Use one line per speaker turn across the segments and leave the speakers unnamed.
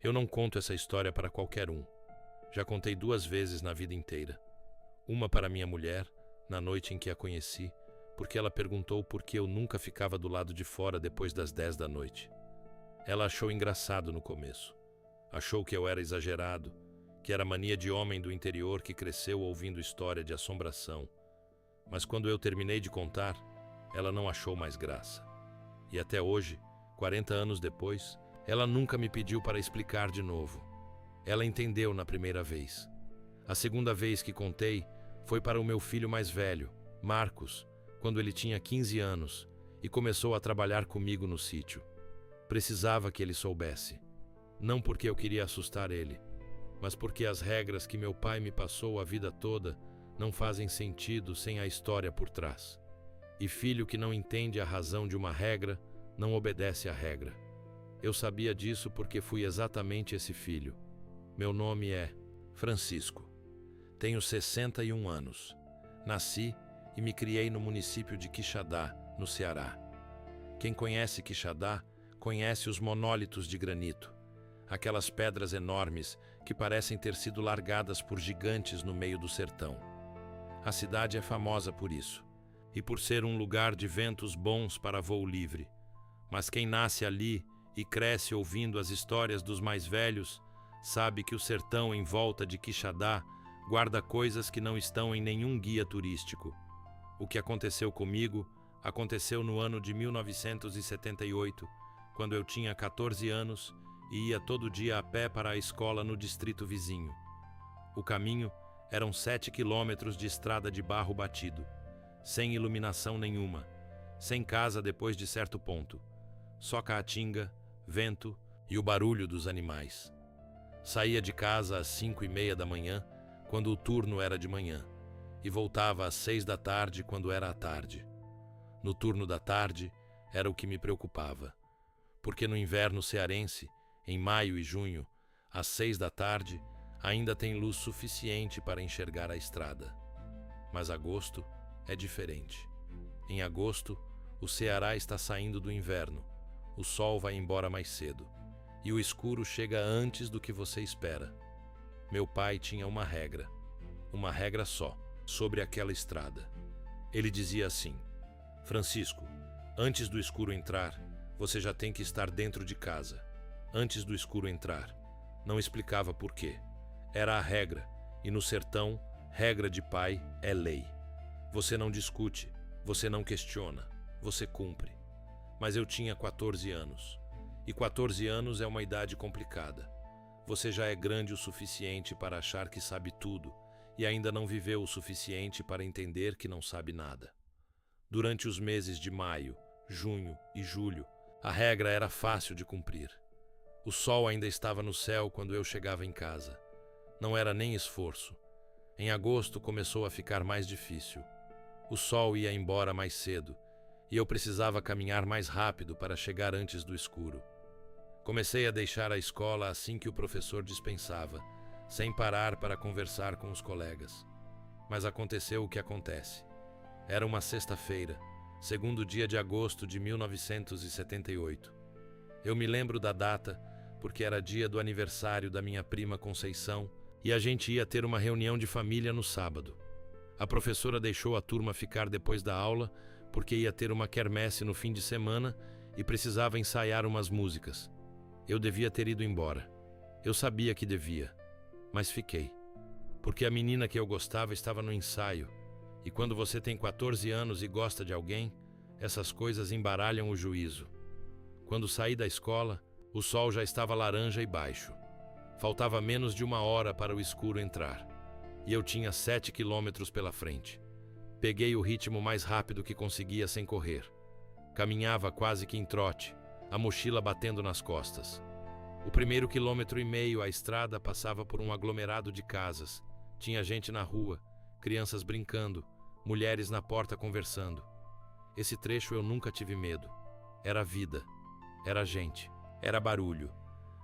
Eu não conto essa história para qualquer um. Já contei 2 vezes na vida inteira. Uma para minha mulher, na noite em que a conheci, porque ela perguntou por que eu nunca ficava do lado de fora depois das 10 da noite. Ela achou engraçado no começo. Achou que eu era exagerado, que era mania de homem do interior que cresceu ouvindo história de assombração. Mas quando eu terminei de contar, ela não achou mais graça. E até hoje, 40 anos depois, ela nunca me pediu para explicar de novo. Ela entendeu na primeira vez. A segunda vez que contei foi para o meu filho mais velho, Marcos, quando ele tinha 15 anos e começou a trabalhar comigo no sítio. Precisava que ele soubesse. Não porque eu queria assustar ele, mas porque as regras que meu pai me passou a vida toda não fazem sentido sem a história por trás. E filho que não entende a razão de uma regra, não obedece à regra. Eu sabia disso porque fui exatamente esse filho. Meu nome é Francisco. Tenho 61 anos. Nasci e me criei no município de Quixadá, no Ceará. Quem conhece Quixadá, conhece os monólitos de granito, aquelas pedras enormes que parecem ter sido largadas por gigantes no meio do sertão. A cidade é famosa por isso, e por ser um lugar de ventos bons para voo livre. Mas quem nasce ali e cresce ouvindo as histórias dos mais velhos, sabe que o sertão em volta de Quixadá guarda coisas que não estão em nenhum guia turístico. O que aconteceu comigo aconteceu no ano de 1978, quando eu tinha 14 anos e ia todo dia a pé para a escola no distrito vizinho. O caminho eram 7 quilômetros de estrada de barro batido, sem iluminação nenhuma, sem casa depois de certo ponto, só caatinga, vento e o barulho dos animais. Saía de casa às 5:30 da manhã, quando o turno era de manhã, e voltava às 6 da tarde, quando era à tarde. No turno da tarde era o que me preocupava, porque no inverno cearense, em maio e junho, às 6 da tarde, ainda tem luz suficiente para enxergar a estrada. Mas agosto é diferente. Em agosto, o Ceará está saindo do inverno, o sol vai embora mais cedo, e o escuro chega antes do que você espera. Meu pai tinha uma regra só, sobre aquela estrada. Ele dizia assim: Francisco, antes do escuro entrar, você já tem que estar dentro de casa. Antes do escuro entrar. Não explicava por quê. Era a regra, e no sertão, regra de pai é lei. Você não discute, você não questiona, você cumpre. Mas eu tinha 14 anos. E 14 anos é uma idade complicada. Você já é grande o suficiente para achar que sabe tudo e ainda não viveu o suficiente para entender que não sabe nada. Durante os meses de maio, junho e julho, a regra era fácil de cumprir. O sol ainda estava no céu quando eu chegava em casa. Não era nem esforço. Em agosto começou a ficar mais difícil. O sol ia embora mais cedo e eu precisava caminhar mais rápido para chegar antes do escuro. Comecei a deixar a escola assim que o professor dispensava, sem parar para conversar com os colegas. Mas aconteceu o que acontece. Era uma sexta-feira, segundo dia de agosto de 1978. Eu me lembro da data porque era dia do aniversário da minha prima Conceição e a gente ia ter uma reunião de família no sábado. A professora deixou a turma ficar depois da aula porque ia ter uma quermesse no fim de semana e precisava ensaiar umas músicas. Eu devia ter ido embora. Eu sabia que devia, mas fiquei. Porque a menina que eu gostava estava no ensaio. E quando você tem 14 anos e gosta de alguém, essas coisas embaralham o juízo. Quando saí da escola, o sol já estava laranja e baixo. Faltava menos de 1 hora para o escuro entrar. E eu tinha 7 quilômetros pela frente. Peguei o ritmo mais rápido que conseguia sem correr. Caminhava quase que em trote, a mochila batendo nas costas. O primeiro 1,5 quilômetro a estrada passava por um aglomerado de casas. Tinha gente na rua, crianças brincando, mulheres na porta conversando. Esse trecho eu nunca tive medo. Era vida, era gente, era barulho.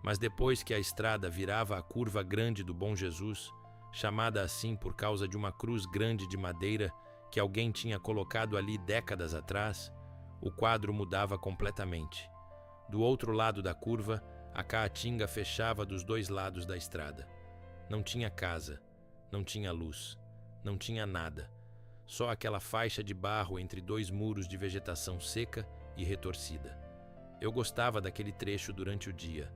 Mas depois que a estrada virava a curva grande do Bom Jesus, chamada assim por causa de uma cruz grande de madeira que alguém tinha colocado ali décadas atrás, o quadro mudava completamente. Do outro lado da curva, A caatinga fechava dos dois lados da estrada. Não tinha casa, não tinha luz, não tinha nada. Só aquela faixa de barro entre dois muros de vegetação seca e retorcida. Eu gostava daquele trecho durante o dia.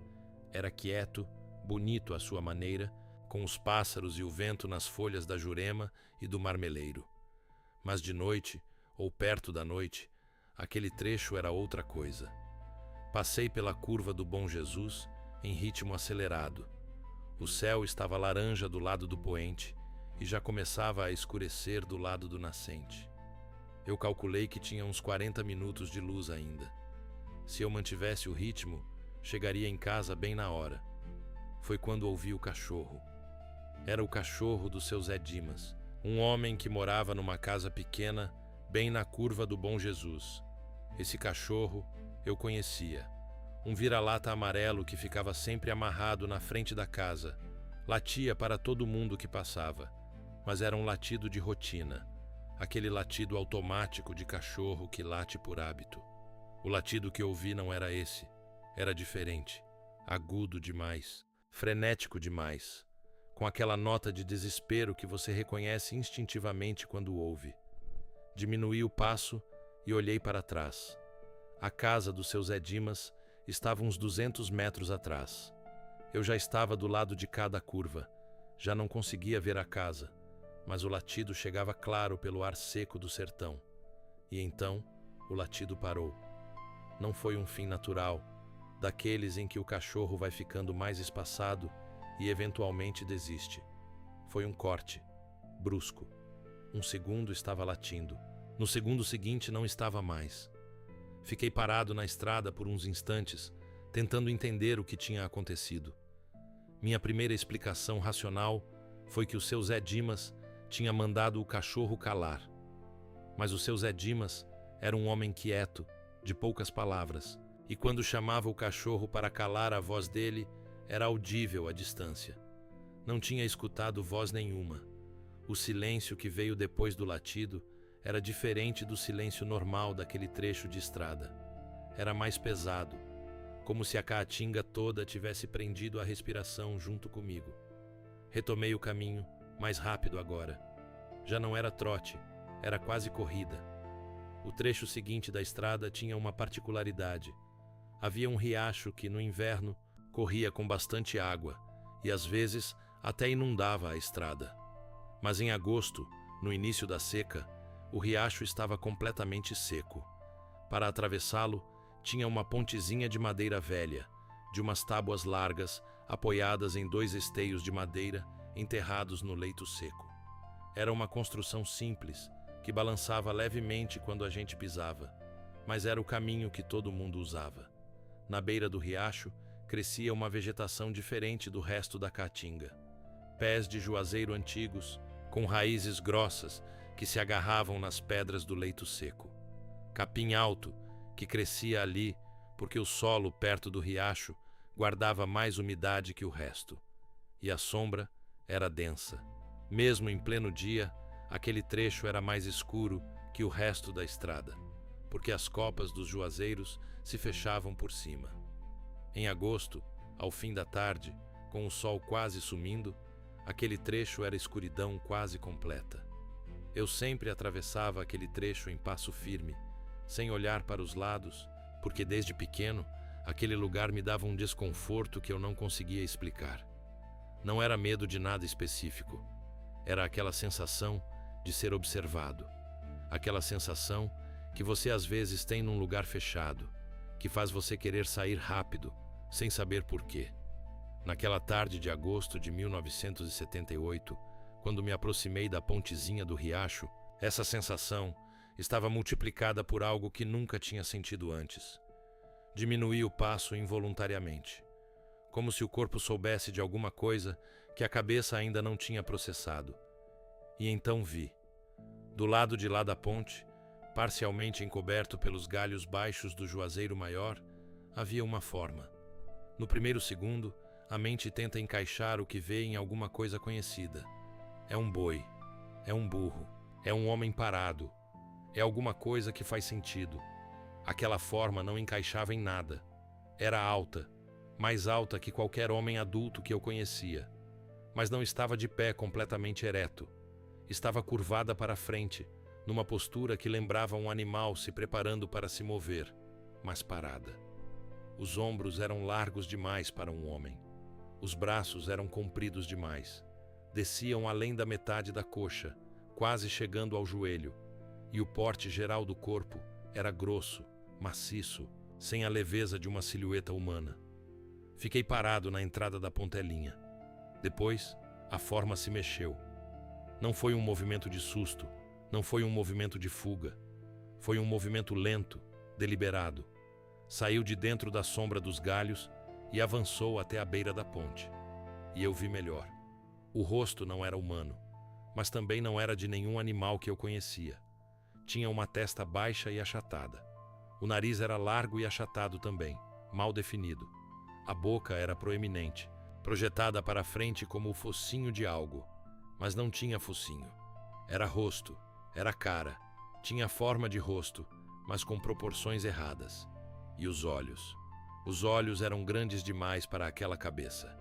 Era quieto, bonito à sua maneira, com os pássaros e o vento nas folhas da jurema e do marmeleiro. Mas de noite, ou perto da noite, aquele trecho era outra coisa. Passei pela curva do Bom Jesus em ritmo acelerado. O céu estava laranja do lado do poente e já começava a escurecer do lado do nascente. Eu calculei que tinha uns 40 minutos de luz ainda. Se eu mantivesse o ritmo, chegaria em casa bem na hora. Foi quando ouvi o cachorro. Era o cachorro do seu Zé Dimas, um homem que morava numa casa pequena, bem na curva do Bom Jesus. Esse cachorro eu conhecia. Um vira-lata amarelo que ficava sempre amarrado na frente da casa. Latia para todo mundo que passava, mas era um latido de rotina. Aquele latido automático de cachorro que late por hábito. O latido que ouvi não era esse. Era diferente. Agudo demais. Frenético demais. Com aquela nota de desespero que você reconhece instintivamente quando ouve. Diminuí o passo e olhei para trás. A casa do seu Zé Dimas estava uns 200 metros atrás. Eu já estava do lado de cada curva. Já não conseguia ver a casa, mas o latido chegava claro pelo ar seco do sertão. E então, o latido parou. Não foi um fim natural, daqueles em que o cachorro vai ficando mais espaçado e eventualmente desiste. Foi um corte, brusco. Um segundo estava latindo. No segundo seguinte não estava mais. Fiquei parado na estrada por uns instantes, tentando entender o que tinha acontecido. Minha primeira explicação racional foi que o seu Zé Dimas tinha mandado o cachorro calar. Mas o seu Zé Dimas era um homem quieto, de poucas palavras, e quando chamava o cachorro para calar, a voz dele era audível à distância. Não tinha escutado voz nenhuma. O silêncio que veio depois do latido era diferente do silêncio normal daquele trecho de estrada. Era mais pesado, como se a caatinga toda tivesse prendido a respiração junto comigo. Retomei o caminho, mais rápido agora. Já não era trote, era quase corrida. O trecho seguinte da estrada tinha uma particularidade. Havia um riacho que, no inverno, corria com bastante água e, às vezes, até inundava a estrada. Mas em agosto, no início da seca, o riacho estava completamente seco. Para atravessá-lo, tinha uma pontezinha de madeira velha, de umas tábuas largas, apoiadas em dois esteios de madeira enterrados no leito seco. Era uma construção simples, que balançava levemente quando a gente pisava, mas era o caminho que todo mundo usava. Na beira do riacho, crescia uma vegetação diferente do resto da caatinga. Pés de juazeiro antigos, com raízes grossas, que se agarravam nas pedras do leito seco. Capim alto, que crescia ali porque o solo perto do riacho guardava mais umidade que o resto. E a sombra era densa. Mesmo em pleno dia, aquele trecho era mais escuro que o resto da estrada, porque as copas dos juazeiros se fechavam por cima. Em agosto, ao fim da tarde, com o sol quase sumindo, aquele trecho era escuridão quase completa. Eu sempre atravessava aquele trecho em passo firme, sem olhar para os lados, porque desde pequeno aquele lugar me dava um desconforto que eu não conseguia explicar. Não era medo de nada específico. Era aquela sensação de ser observado. Aquela sensação que você às vezes tem num lugar fechado, que faz você querer sair rápido, sem saber por quê. Naquela tarde de agosto de 1978, quando me aproximei da pontezinha do riacho, essa sensação estava multiplicada por algo que nunca tinha sentido antes. Diminuí o passo involuntariamente, como se o corpo soubesse de alguma coisa que a cabeça ainda não tinha processado. E então vi. Do lado de lá da ponte, parcialmente encoberto pelos galhos baixos do juazeiro maior, havia uma forma. No primeiro segundo, a mente tenta encaixar o que vê em alguma coisa conhecida. É um boi, é um burro, é um homem parado, é alguma coisa que faz sentido. Aquela forma não encaixava em nada. Era alta, mais alta que qualquer homem adulto que eu conhecia, mas não estava de pé completamente ereto. Estava curvada para a frente, numa postura que lembrava um animal se preparando para se mover, mas parada. Os ombros eram largos demais para um homem. Os braços eram compridos demais. Desciam além da metade da coxa, quase chegando ao joelho, e o porte geral do corpo era grosso, maciço, sem a leveza de uma silhueta humana. Fiquei parado na entrada da Pontelinha. Depois, a forma se mexeu. Não foi um movimento de susto, não foi um movimento de fuga. Foi um movimento lento, deliberado. Saiu de dentro da sombra dos galhos e avançou até a beira da ponte. E eu vi melhor. O rosto não era humano, mas também não era de nenhum animal que eu conhecia. Tinha uma testa baixa e achatada. O nariz era largo e achatado também, mal definido. A boca era proeminente, projetada para a frente como o focinho de algo, mas não tinha focinho. Era rosto, era cara, tinha forma de rosto, mas com proporções erradas. E os olhos? Os olhos eram grandes demais para aquela cabeça.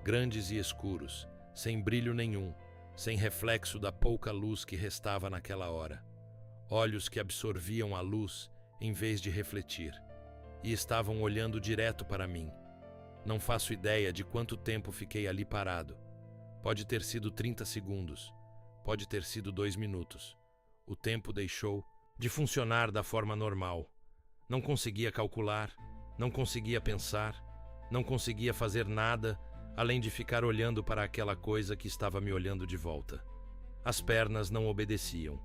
Grandes e escuros, sem brilho nenhum, sem reflexo da pouca luz que restava naquela hora. Olhos que absorviam a luz em vez de refletir, e estavam olhando direto para mim. Não faço ideia de quanto tempo fiquei ali parado. Pode ter sido 30 segundos, pode ter sido 2 minutos. O tempo deixou de funcionar da forma normal. Não conseguia calcular, não conseguia pensar, não conseguia fazer nada além de ficar olhando para aquela coisa que estava me olhando de volta. As pernas não obedeciam.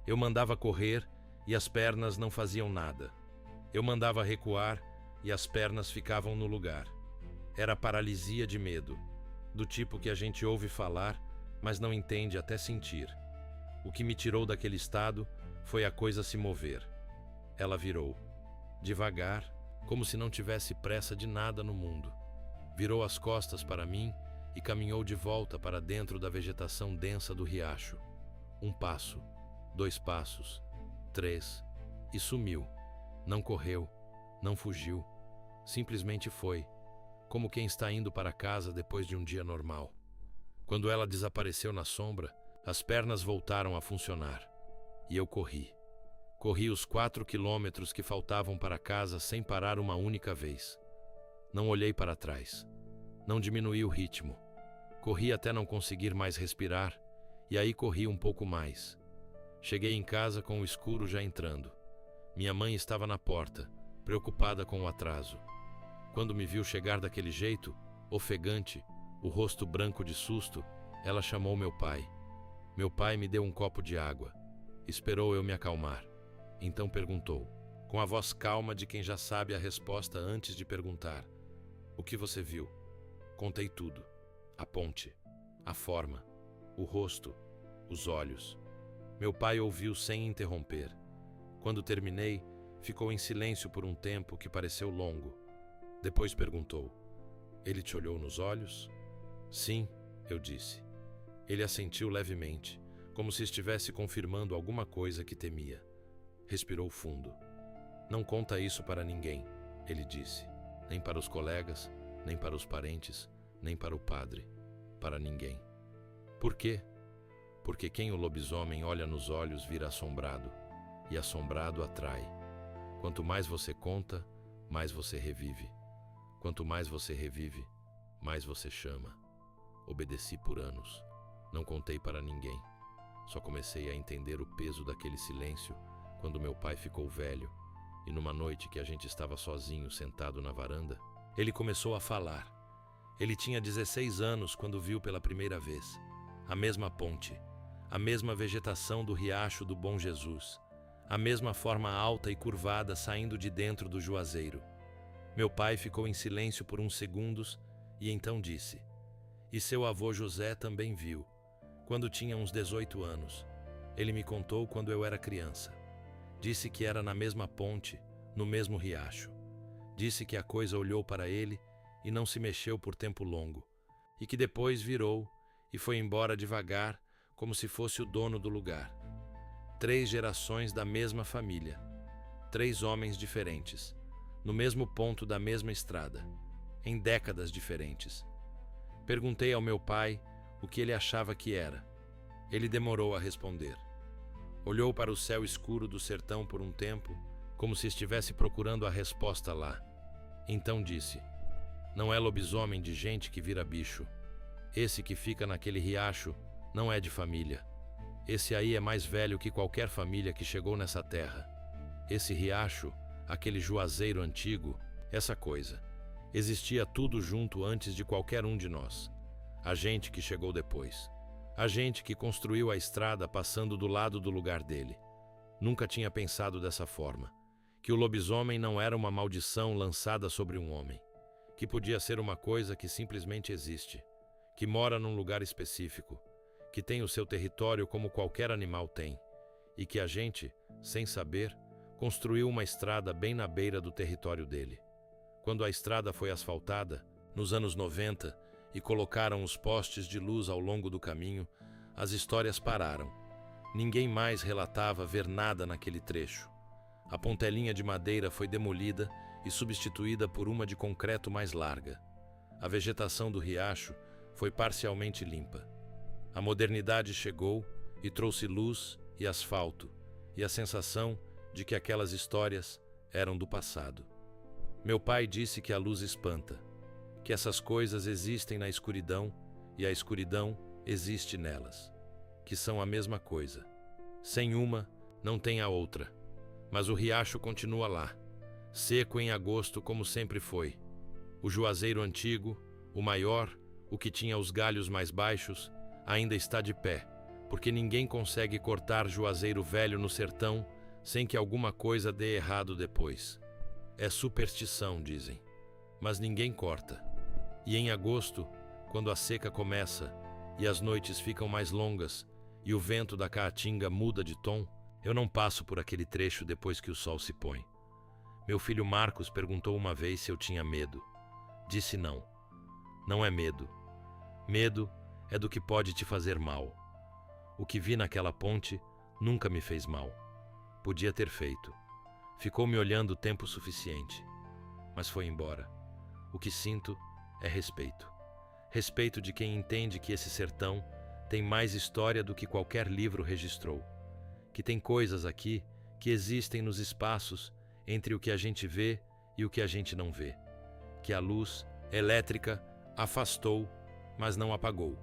Eu mandava correr e as pernas não faziam nada. Eu mandava recuar e as pernas ficavam no lugar. Era paralisia de medo, do tipo que a gente ouve falar, mas não entende até sentir. O que me tirou daquele estado foi a coisa se mover. Ela virou, devagar, como se não tivesse pressa de nada no mundo. Virou as costas para mim e caminhou de volta para dentro da vegetação densa do riacho. 1 passo, 2 passos, 3, e sumiu. Não correu, não fugiu, simplesmente foi, como quem está indo para casa depois de um dia normal. Quando ela desapareceu na sombra, as pernas voltaram a funcionar, e eu corri. Corri os 4 quilômetros que faltavam para casa sem parar uma única vez. Não olhei para trás. Não diminuí o ritmo. Corri até não conseguir mais respirar, e aí corri um pouco mais. Cheguei em casa com o escuro já entrando. Minha mãe estava na porta, preocupada com o atraso. Quando me viu chegar daquele jeito, ofegante, o rosto branco de susto, ela chamou meu pai. Meu pai me deu um copo de água. Esperou eu me acalmar. Então perguntou, com a voz calma de quem já sabe a resposta antes de perguntar: "O que você viu?" Contei tudo. A ponte, a forma, o rosto, os olhos. Meu pai ouviu sem interromper. Quando terminei, ficou em silêncio por um tempo que pareceu longo. Depois perguntou: "Ele te olhou nos olhos?" "Sim", eu disse. Ele assentiu levemente, como se estivesse confirmando alguma coisa que temia. Respirou fundo. "Não conta isso para ninguém", ele disse. "Nem para os colegas, nem para os parentes, nem para o padre. Para ninguém." "Por quê?" "Porque quem o lobisomem olha nos olhos vira assombrado, e assombrado atrai. Quanto mais você conta, mais você revive. Quanto mais você revive, mais você chama." Obedeci por anos. Não contei para ninguém. Só comecei a entender o peso daquele silêncio quando meu pai ficou velho, e numa noite que a gente estava sozinho sentado na varanda, ele começou a falar. Ele tinha 16 anos quando viu pela primeira vez. A mesma ponte, a mesma vegetação do riacho do Bom Jesus, a mesma forma alta e curvada saindo de dentro do juazeiro. Meu pai ficou em silêncio por uns segundos e então disse: "E seu avô José também viu, quando tinha uns 18 anos. Ele me contou quando eu era criança. Disse que era na mesma ponte, no mesmo riacho. Disse que a coisa olhou para ele e não se mexeu por tempo longo, e que depois virou e foi embora devagar, como se fosse o dono do lugar. 3 gerações da mesma família, 3 homens diferentes, no mesmo ponto da mesma estrada. em décadas diferentes. Perguntei ao meu pai o que ele achava que era. Ele demorou a responder. Olhou para o céu escuro do sertão por um tempo, como se estivesse procurando a resposta lá. Então disse: não é lobisomem de gente que vira bicho. Esse que fica naquele riacho não é de família. Esse aí é mais velho que qualquer família que chegou nessa terra. Esse riacho, aquele juazeiro antigo, essa coisa. Existia tudo junto antes de qualquer um de nós. A gente que chegou depois. A gente que construiu a estrada passando do lado do lugar dele. Nunca tinha pensado dessa forma. Que o lobisomem não era uma maldição lançada sobre um homem. Que podia ser uma coisa que simplesmente existe. Que mora num lugar específico. Que tem o seu território como qualquer animal tem. E que a gente, sem saber, construiu uma estrada bem na beira do território dele. Quando a estrada foi asfaltada, nos anos 90, e colocaram os postes de luz ao longo do caminho, as histórias pararam. Ninguém mais relatava ver nada naquele trecho. A pontelinha de madeira foi demolida e substituída por uma de concreto mais larga. A vegetação do riacho foi parcialmente limpa. A modernidade chegou e trouxe luz e asfalto, e a sensação de que aquelas histórias eram do passado. Meu pai disse que a luz espanta, que essas coisas existem na escuridão e a escuridão existe nelas, que são a mesma coisa. Sem uma, não tem a outra. Mas o riacho continua lá, seco em agosto como sempre foi. O juazeiro antigo, o maior, o que tinha os galhos mais baixos, ainda está de pé, porque ninguém consegue cortar juazeiro velho no sertão sem que alguma coisa dê errado depois. É superstição, dizem, mas ninguém corta. E em agosto, quando a seca começa e as noites ficam mais longas e o vento da caatinga muda de tom, eu não passo por aquele trecho depois que o sol se põe. Meu filho Marcos perguntou uma vez se eu tinha medo. Disse não. Não é medo. Medo é do que pode te fazer mal. O que vi naquela ponte nunca me fez mal. Podia ter feito. Ficou me olhando tempo suficiente, mas foi embora. O que sinto é respeito. Respeito de quem entende que esse sertão tem mais história do que qualquer livro registrou. Que tem coisas aqui que existem nos espaços entre o que a gente vê e o que a gente não vê. Que a luz elétrica afastou, mas não apagou.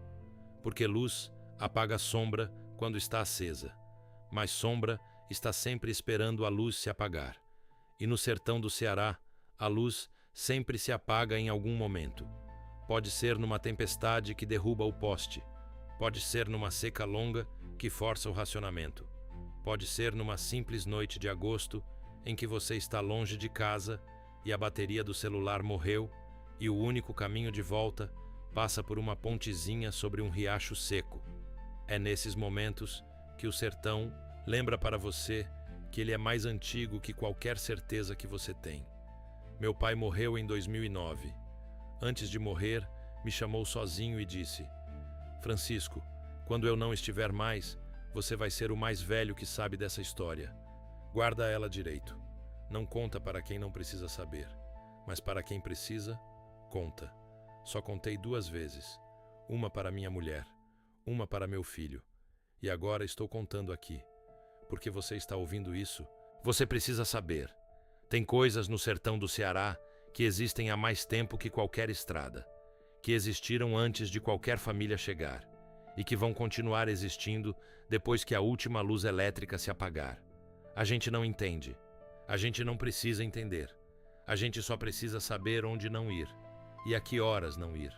Porque luz apaga sombra quando está acesa, mas sombra está sempre esperando a luz se apagar. E no sertão do Ceará, a luz sempre se apaga em algum momento. Pode ser numa tempestade que derruba o poste. Pode ser numa seca longa que força o racionamento. Pode ser numa simples noite de agosto em que você está longe de casa e a bateria do celular morreu e o único caminho de volta passa por uma pontezinha sobre um riacho seco. É nesses momentos que o sertão lembra para você que ele é mais antigo que qualquer certeza que você tem. Meu pai morreu em 2009. Antes de morrer, me chamou sozinho e disse: Francisco, quando eu não estiver mais, você vai ser o mais velho que sabe dessa história. Guarda ela direito. Não conta para quem não precisa saber, mas para quem precisa, conta. Só contei 2 vezes. Uma para minha mulher, uma para meu filho. E agora estou contando aqui. Porque você está ouvindo isso, você precisa saber. Tem coisas no sertão do Ceará que existem há mais tempo que qualquer estrada, que existiram antes de qualquer família chegar e que vão continuar existindo depois que a última luz elétrica se apagar. A gente não entende. A gente não precisa entender. A gente só precisa saber onde não ir e a que horas não ir.